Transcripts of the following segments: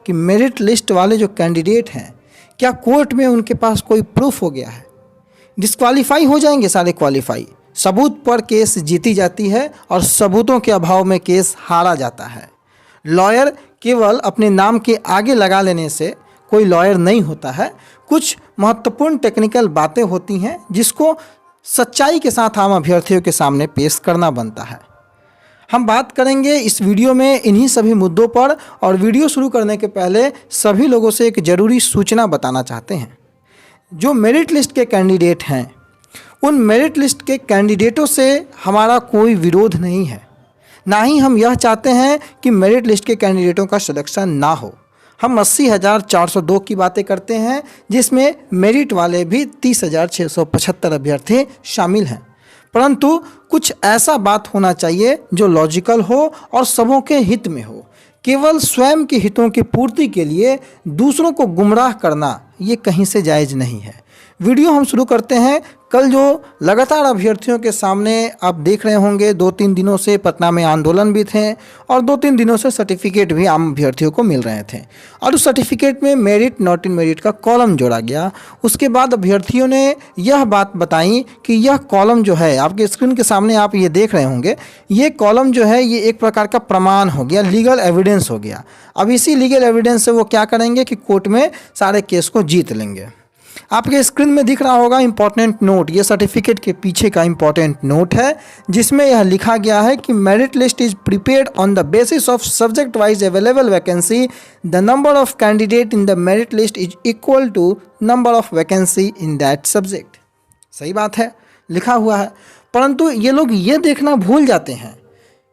कि merit list वाले जो कैंडिडेट हैं, क्या कोर्ट में उनके पास कोई प्रूफ हो गया है? डिस्क्वालीफाई हो जाएंगे सारे क्वालिफाई। सबूत पर केस जीती जाती है और सबूतों के अभाव में केस हारा जाता है। लॉयर केवल अपने नाम के आगे लगा लेने से कोई लॉयर नहीं होता है। कुछ महत्वपूर्ण टेक्निकल बातें होती हैं जिसको सच्चाई के साथ आम अभ्यर्थियों के सामने पेश करना बनता है। हम बात करेंगे इस वीडियो में इन्हीं सभी मुद्दों पर। और वीडियो शुरू करने के पहले सभी लोगों से एक ज़रूरी सूचना बताना चाहते हैं। जो मेरिट लिस्ट के कैंडिडेट हैं, उन मेरिट लिस्ट के कैंडिडेटों से हमारा कोई विरोध नहीं है। ना ही हम यह चाहते हैं कि मेरिट लिस्ट के कैंडिडेटों का सिलेक्शन ना हो। हम 80,402 की बातें करते हैं, जिसमें मेरिट वाले भी 30,675 अभ्यर्थी शामिल हैं। परंतु कुछ ऐसा बात होना चाहिए जो लॉजिकल हो और सबों के हित में हो। केवल स्वयं के हितों की पूर्ति के लिए दूसरों को गुमराह करना ये कहीं से जायज़ नहीं है। वीडियो हम शुरू करते हैं। कल जो लगातार अभ्यर्थियों के सामने आप देख रहे होंगे, 2-3 दिनों से पटना में आंदोलन भी थे और 2-3 दिनों से सर्टिफिकेट भी आम अभ्यर्थियों को मिल रहे थे और उस सर्टिफिकेट में मेरिट नॉट इन मेरिट का कॉलम जोड़ा गया। उसके बाद अभ्यर्थियों ने यह बात बताई कि यह कॉलम जो है, आपके स्क्रीन के सामने आप ये देख रहे होंगे, ये कॉलम जो है ये एक प्रकार का प्रमाण हो गया, लीगल एविडेंस हो गया। अब इसी लीगल एविडेंस से वो क्या करेंगे कि कोर्ट में सारे केस को जीत लेंगे। आपके स्क्रीन में दिख रहा होगा इंपॉर्टेंट नोट, ये सर्टिफिकेट के पीछे का इंपॉर्टेंट नोट है, जिसमें यह लिखा गया है कि merit list is prepared on the basis of subject wise available vacancy. The number of candidate in the merit list is equal to number of vacancy in that subject. सही बात है, लिखा हुआ है। परंतु ये लोग ये देखना भूल जाते हैं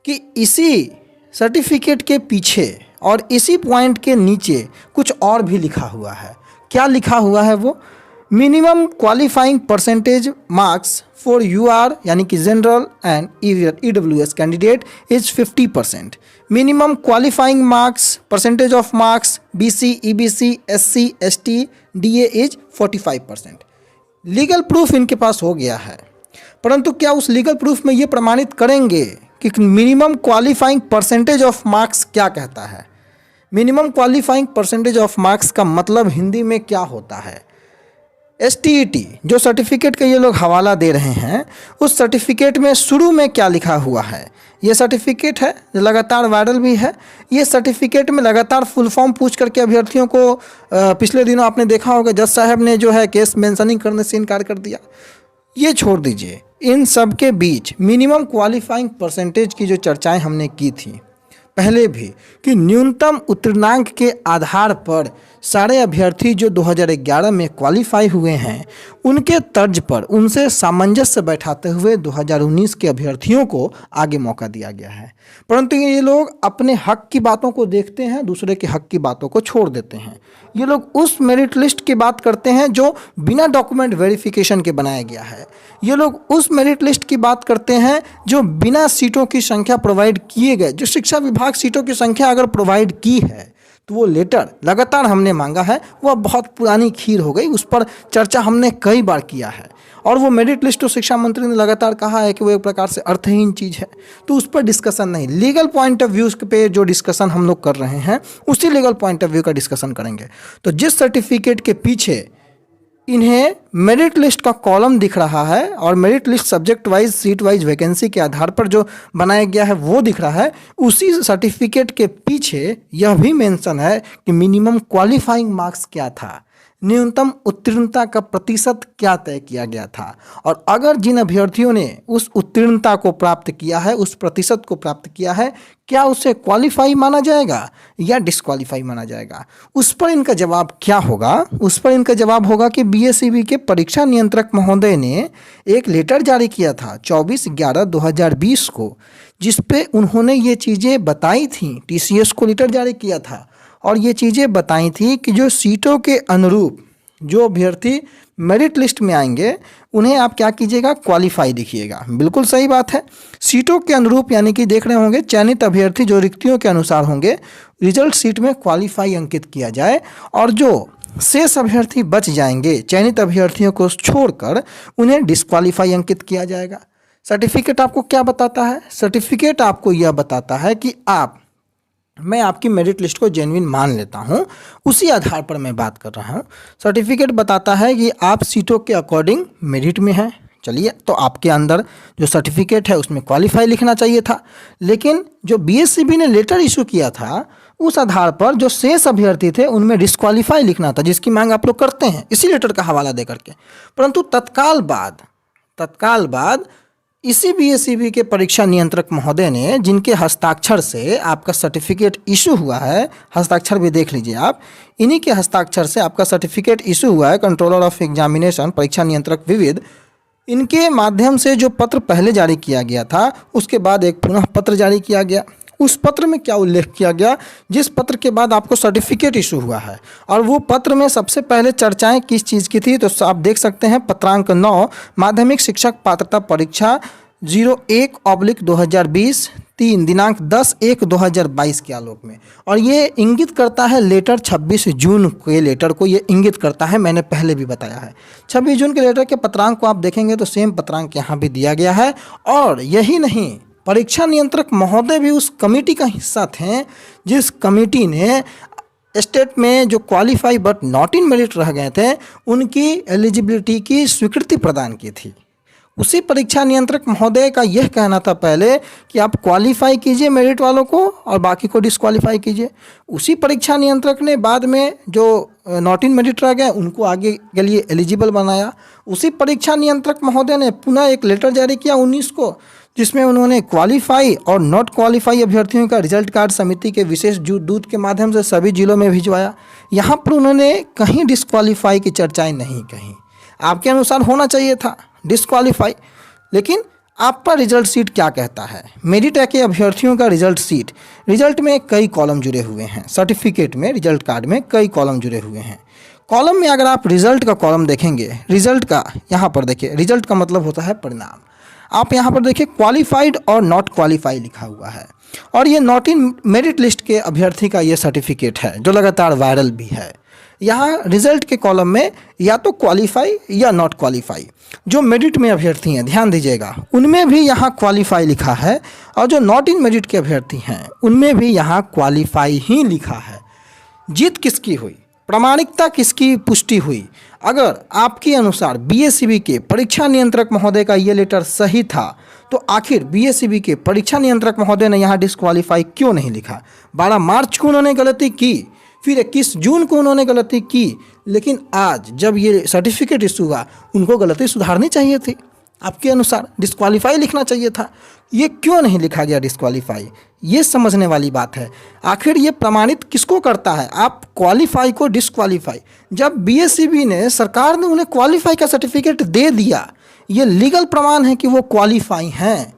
कि इसी सर्टिफिकेट के पीछे और इसी पॉइंट के नीचे कुछ और भी लिखा हुआ है। क्या लिखा हुआ है वो? Minimum qualifying percentage marks for UR यानी कि general and EWS candidate is 50%। Minimum qualifying marks percentage of marks BC, EBC, SC, ST, DA is 45%। Legal proof इनके पास हो गया है, परंतु क्या उस लीगल प्रूफ में ये प्रमाणित करेंगे कि minimum qualifying percentage of marks क्या कहता है? Minimum qualifying percentage of marks का मतलब हिंदी में क्या होता है? एसटीईटी जो सर्टिफिकेट का ये लोग हवाला दे रहे हैं, उस सर्टिफिकेट में शुरू में क्या लिखा हुआ है? ये सर्टिफिकेट है जो लगातार वायरल भी है। ये सर्टिफिकेट में लगातार फुल फॉर्म पूछ करके अभ्यर्थियों को पिछले दिनों आपने देखा होगा जज साहब ने जो है केस मेंशनिंग करने से इनकार कर दिया। ये छोड़ दीजिए, इन सब के बीच मिनिमम क्वालिफाइंग परसेंटेज की जो चर्चाएं हमने की थी पहले भी, कि न्यूनतम उत्तीर्णांक के आधार पर सारे अभ्यर्थी जो 2011 में क्वालिफाई हुए हैं, उनके तर्ज पर उनसे सामंजस्य बैठाते हुए 2019 के अभ्यर्थियों को आगे मौका दिया गया है। परंतु ये लोग अपने हक की बातों को देखते हैं, दूसरे के हक की बातों को छोड़ देते हैं। ये लोग उस मेरिट लिस्ट की बात करते हैं जो बिना डॉक्यूमेंट वेरिफिकेशन के बनाया गया है। ये लोग उस मेरिट लिस्ट की बात करते हैं जो बिना सीटों की संख्या प्रोवाइड किए गए, जो शिक्षा विभाग सीटों की संख्या अगर प्रोवाइड की है तो वो लेटर लगातार हमने मांगा है, वह बहुत पुरानी खीर हो गई, उस पर चर्चा हमने कई बार किया है। और वो मेरिट लिस्ट तो शिक्षा मंत्री ने लगातार कहा है कि वो एक प्रकार से अर्थहीन चीज़ है, तो उस पर डिस्कशन नहीं। लीगल पॉइंट ऑफ व्यू पे जो डिस्कशन हम लोग कर रहे हैं, उसी लीगल पॉइंट ऑफ व्यू का डिस्कशन करेंगे। तो जिस सर्टिफिकेट के पीछे इन्हें मेरिट लिस्ट का कॉलम दिख रहा है और merit list subject wise, seat wise vacancy के आधार पर जो बनाया गया है वो दिख रहा है, उसी सर्टिफिकेट के पीछे यह भी मेंशन है कि मिनिमम क्वालिफाइंग मार्क्स क्या था, न्यूनतम उत्तीर्णता का प्रतिशत क्या तय किया गया था। और अगर जिन अभ्यर्थियों ने उस उत्तीर्णता को प्राप्त किया है, उस प्रतिशत को प्राप्त किया है, क्या उसे क्वालिफाई माना जाएगा या डिस्क्वालीफाई माना जाएगा? उस पर इनका जवाब क्या होगा? उस पर इनका जवाब होगा कि बीएसईबी के परीक्षा नियंत्रक महोदय ने एक लेटर जारी किया था 24/11/2020 को, जिस पे उन्होंने ये चीज़ें बताई थी। टीसीएस को लेटर जारी किया था और ये चीज़ें बताई थी कि जो सीटों के अनुरूप जो अभ्यर्थी मेरिट लिस्ट में आएंगे उन्हें आप क्या कीजिएगा? क्वालिफाई लिखिएगा। बिल्कुल सही बात है। सीटों के अनुरूप यानी कि देख रहे होंगे चयनित अभ्यर्थी जो रिक्तियों के अनुसार होंगे, रिजल्ट सीट में क्वालिफाई अंकित किया जाए और जो शेष अभ्यर्थी बच जाएंगे चयनित अभ्यर्थियों को छोड़कर उन्हें डिस्क्वालीफाई अंकित किया जाएगा। सर्टिफिकेट आपको क्या बताता है? सर्टिफिकेट आपको यह बताता है कि आप मैं आपकी मेरिट लिस्ट को जेन्युइन मान लेता हूँ, उसी आधार पर मैं बात कर रहा हूँ। सर्टिफिकेट बताता है कि आप सीटों के अकॉर्डिंग मेरिट में हैं। चलिए, तो आपके अंदर जो सर्टिफिकेट है उसमें क्वालिफाई लिखना चाहिए था, लेकिन जो बीएससीबी ने लेटर इशू किया था उस आधार पर जो शेष अभ्यर्थी थे उनमें डिस्क्वालीफाई लिखना था, जिसकी मांग आप लोग करते हैं इसी लेटर का हवाला दे करके। परंतु तत्काल बाद इसी बीएससीबी के परीक्षा नियंत्रक महोदय ने, जिनके हस्ताक्षर से आपका सर्टिफिकेट इशू हुआ है, हस्ताक्षर भी देख लीजिए आप, इन्हीं के हस्ताक्षर से आपका सर्टिफिकेट इशू हुआ है, कंट्रोलर ऑफ एग्जामिनेशन परीक्षा नियंत्रक विविध, इनके माध्यम से जो पत्र पहले जारी किया गया था उसके बाद एक पुनः पत्र जारी किया गया। उस पत्र में क्या उल्लेख किया गया, जिस पत्र के बाद आपको सर्टिफिकेट इशू हुआ है, और वो पत्र में सबसे पहले चर्चाएं किस चीज़ की थी, तो आप देख सकते हैं पत्रांक 9 माध्यमिक शिक्षक पात्रता परीक्षा 01/2020 3 दिनांक 10/1/2022 के आलोक में। और ये इंगित करता है लेटर 26 जून के लेटर को, ये इंगित करता है, मैंने पहले भी बताया है। 26 जून के लेटर के पत्रांक को आप देखेंगे तो सेम पत्रांक यहाँ भी दिया गया है। और यही नहीं, परीक्षा नियंत्रक महोदय भी उस कमेटी का हिस्सा थे जिस कमेटी ने स्टेट में जो qualify but not in merit रह गए थे उनकी एलिजिबिलिटी की स्वीकृति प्रदान की थी। उसी परीक्षा नियंत्रक महोदय का यह कहना था पहले कि आप क्वालिफाई कीजिए मेरिट वालों को और बाकी को डिस्क्वालीफाई कीजिए। उसी परीक्षा नियंत्रक ने बाद में जो नॉट इन मेरिट रह गए उनको आगे के लिए एलिजिबल बनाया। उसी परीक्षा नियंत्रक महोदय ने पुनः एक लेटर जारी किया 19 को, जिसमें उन्होंने क्वालिफाई और नॉट क्वालिफाई अभ्यर्थियों का रिजल्ट कार्ड समिति के विशेष दूत के माध्यम से सभी जिलों में भिजवाया। यहाँ पर उन्होंने कहीं डिस्क्वालीफाई की चर्चाएं नहीं कहीं। आपके अनुसार होना चाहिए था डिस्क्वालीफाई, लेकिन आपका रिजल्ट सीट क्या कहता है? मेरिट के अभ्यर्थियों का रिजल्ट सीट, रिजल्ट में कई कॉलम जुड़े हुए हैं, सर्टिफिकेट में रिजल्ट कार्ड में कई कॉलम जुड़े हुए हैं। कॉलम में अगर आप रिजल्ट का कॉलम देखेंगे, रिजल्ट का यहाँ पर देखिए, रिजल्ट का मतलब होता है परिणाम। आप यहाँ पर देखिए क्वालिफाइड और नॉट क्वालिफाई लिखा हुआ है, और ये नॉट इन मेरिट लिस्ट के अभ्यर्थी का ये सर्टिफिकेट है जो लगातार वायरल भी है। यहाँ रिजल्ट के कॉलम में या तो क्वालिफाई या नॉट क्वालिफाई, जो मेरिट में अभ्यर्थी हैं ध्यान दीजिएगा उनमें भी यहाँ क्वालिफाई लिखा है, और जो नॉट इन मेरिट के अभ्यर्थी हैं उनमें भी यहाँ क्वालिफाई ही लिखा है। जीत किसकी हुई, प्रामाणिकता किसकी पुष्टि हुई? अगर आपके अनुसार बीएससीबी के परीक्षा नियंत्रक महोदय का ये लेटर सही था तो आखिर बीएससीबी के परीक्षा नियंत्रक महोदय ने यहाँ डिस्क्वालीफाई क्यों नहीं लिखा? 12 मार्च को उन्होंने गलती की, फिर 21 जून को उन्होंने गलती की, लेकिन आज जब ये सर्टिफिकेट इशू हुआ उनको गलती सुधारनी चाहिए थी। आपके अनुसार डिस्क्वालीफाई लिखना चाहिए था, ये क्यों नहीं लिखा गया डिस्क्वालीफाई? ये समझने वाली बात है। आखिर ये प्रमाणित किसको करता है, आप क्वालिफाई को डिस्क्वालीफाई? जब बीएससीबी ने, सरकार ने उन्हें क्वालिफाई का सर्टिफिकेट दे दिया, ये लीगल प्रमाण है कि वो क्वालिफाई हैं।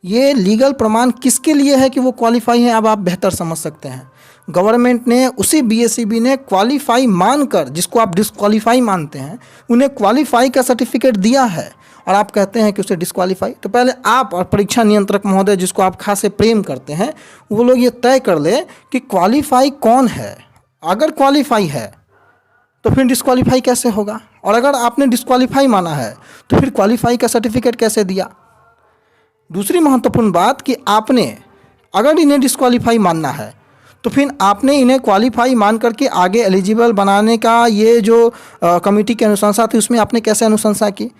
ये लीगल प्रमाण किसके लिए है कि वो क्वालिफाई हैं, अब आप बेहतर समझ सकते हैं। गवर्नमेंट ने, उसी बीएससीबी ने क्वालिफाई मानकर, जिसको आप डिस्क्वालीफाई मानते हैं, उन्हें क्वालिफाई का सर्टिफिकेट दिया है, और आप कहते हैं कि उसे डिस्क्वालीफाई। तो पहले आप और परीक्षा नियंत्रक महोदय, जिसको आप खासे प्रेम करते हैं, वो लोग ये तय कर ले कि क्वालिफाई कौन है। अगर क्वालिफाई है तो फिर डिस्क्वालीफाई कैसे होगा, और अगर आपने डिस्क्वालीफाई माना है तो फिर क्वालिफाई का सर्टिफिकेट कैसे दिया? दूसरी महत्वपूर्ण बात कि आपने, अगर इन्हें डिस्क्वालीफाई मानना है तो फिर आपने इन्हें क्वालिफाई मान करके आगे एलिजिबल बनाने का ये जो कमेटी की अनुशंसा थी उसमें आपने कैसे अनुशंसा की?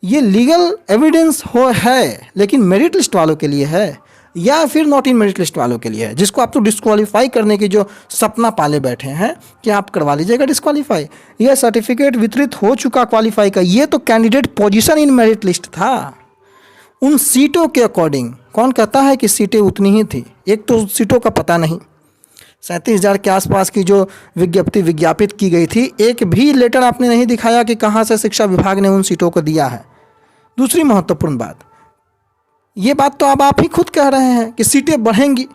ये लीगल एविडेंस है, लेकिन मेरिट लिस्ट वालों के लिए है या फिर नॉट इन मेरिट लिस्ट वालों के लिए है, जिसको आप तो डिस्क्वालीफाई करने की जो सपना पाले बैठे हैं कि आप करवा लीजिएगा डिस्क्वालीफाई। यह सर्टिफिकेट वितरित हो चुका क्वालिफाई का, ये तो candidate position in merit list था। उन सीटों के अकॉर्डिंग, कौन कहता है कि सीटें उतनी ही थी? एक तो सीटों का पता नहीं, 37,000 के आसपास की जो विज्ञप्ति विज्ञापित की गई थी, एक भी लेटर आपने नहीं दिखाया कि कहाँ से शिक्षा विभाग ने उन सीटों को दिया है। दूसरी महत्वपूर्ण बात, ये बात तो अब आप ही खुद कह रहे हैं कि सीटें बढ़ेंगी,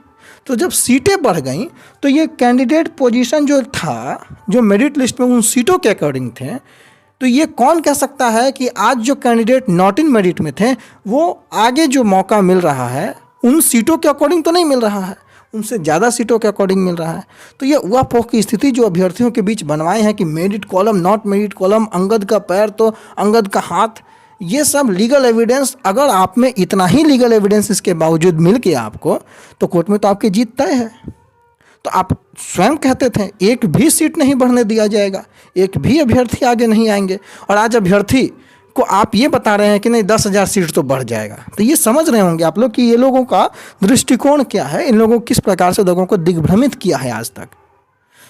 तो जब सीटें बढ़ गई तो ये कैंडिडेट पोजीशन जो था, जो मेरिट लिस्ट में उन सीटों के अकॉर्डिंग थे, तो ये कौन कह सकता है कि आज जो कैंडिडेट नॉट इन मेरिट में थे वो आगे जो मौका मिल रहा है उन सीटों के अकॉर्डिंग तो नहीं मिल रहा है, उनसे ज़्यादा सीटों के अकॉर्डिंग मिल रहा है। तो ये उहापोह की स्थिति जो अभ्यर्थियों के बीच बनवाए हैं कि merit column, not merit column, Angad का पैर तो अंगद का हाथ, ये सब लीगल एविडेंस, अगर आप में इतना ही लीगल एविडेंस इसके बावजूद मिल के आपको, तो कोर्ट में तो आपकी जीत तय है। तो आप स्वयं कहते थे एक भी सीट नहीं बढ़ने दिया जाएगा, एक भी अभ्यर्थी आगे नहीं आएंगे, और आज अभ्यर्थी को आप ये बता रहे हैं कि नहीं 10,000 सीट तो बढ़ जाएगा। तो ये समझ रहे होंगे आप लोग कि ये लोगों का दृष्टिकोण क्या है, इन लोगों किस प्रकार से लोगों को दिग्भ्रमित किया है आज तक।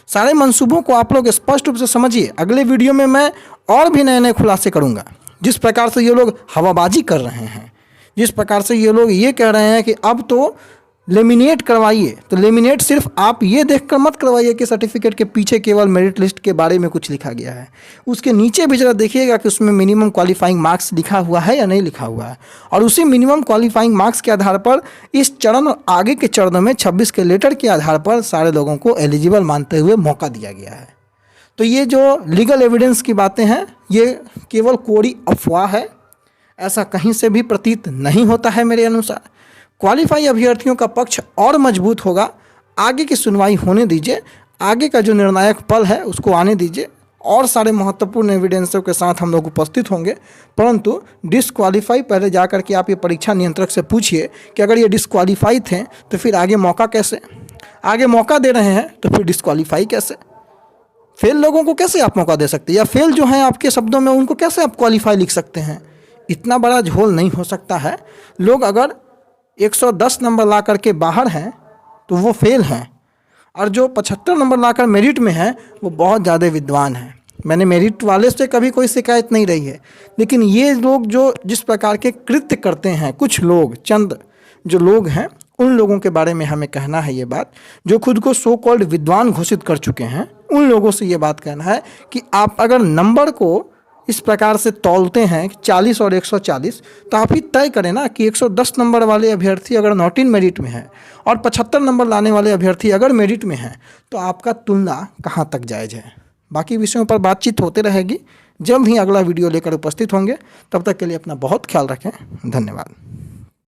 सारे मंसूबों को आप लोग स्पष्ट रूप से समझिए। अगले वीडियो में मैं और भी नए नए खुलासे करूंगा। जिस प्रकार से ये लोग हवाबाजी कर रहे हैं, जिस प्रकार से ये लोग ये कह रहे हैं कि अब तो लेमिनेट करवाइए, तो लेमिनेट सिर्फ आप ये देखकर मत करवाइए कि सर्टिफिकेट के पीछे केवल मेरिट लिस्ट के बारे में कुछ लिखा गया है, उसके नीचे भी जरा देखिएगा कि उसमें मिनिमम क्वालिफाइंग मार्क्स लिखा हुआ है या नहीं लिखा हुआ है, और उसी मिनिमम क्वालिफाइंग मार्क्स के आधार पर इस चरण और आगे के चरणों में 26 के लेटर के आधार पर सारे लोगों को एलिजिबल मानते हुए मौका दिया गया है। तो ये जो लीगल एविडेंस की बातें हैं ये केवल कोरी अफवाह है, ऐसा कहीं से भी प्रतीत नहीं होता है मेरे अनुसार। क्वालिफाई अभ्यर्थियों का पक्ष और मजबूत होगा। आगे की सुनवाई होने दीजिए, आगे का जो निर्णायक पल है उसको आने दीजिए, और सारे महत्वपूर्ण एविडेंसों के साथ हम लोग उपस्थित होंगे। परंतु डिसक्वालीफाई पहले जा कर के आप ये परीक्षा नियंत्रक से पूछिए कि अगर ये डिसक्वालीफाई थे तो फिर आगे मौका कैसे, आगे मौका दे रहे हैं तो फिर डिसक्वालीफाई कैसे, फेल लोगों को कैसे आप मौका दे सकते हैं, या फेल जो हैं आपके शब्दों में उनको कैसे आप क्वालिफाई लिख सकते हैं। इतना बड़ा झोल नहीं हो सकता है। लोग अगर 110 नंबर ला करके बाहर हैं तो वो फेल हैं, और जो 75 नंबर लाकर मेरिट में हैं वो बहुत ज़्यादा विद्वान हैं। मैंने मेरिट वाले से कभी कोई शिकायत नहीं रही है, लेकिन ये लोग जो जिस प्रकार के कृत्य करते हैं, कुछ लोग, चंद जो लोग हैं, उन लोगों के बारे में हमें कहना है ये बात, जो खुद को सो कॉल्ड विद्वान घोषित कर चुके हैं, उन लोगों से ये बात कहना है कि आप अगर नंबर को इस प्रकार से तौलते हैं 40 और 140, तो आप ही तय करें ना कि 110 नंबर वाले अभ्यर्थी अगर नॉट इन मेरिट में है और 75 नंबर लाने वाले अभ्यर्थी अगर मेरिट में हैं, तो आपका तुलना कहाँ तक जायज़ है। बाकी विषयों पर बातचीत होते रहेगी। जल्द ही अगला वीडियो लेकर उपस्थित होंगे। तब तक के लिए अपना बहुत ख्याल रखें। धन्यवाद।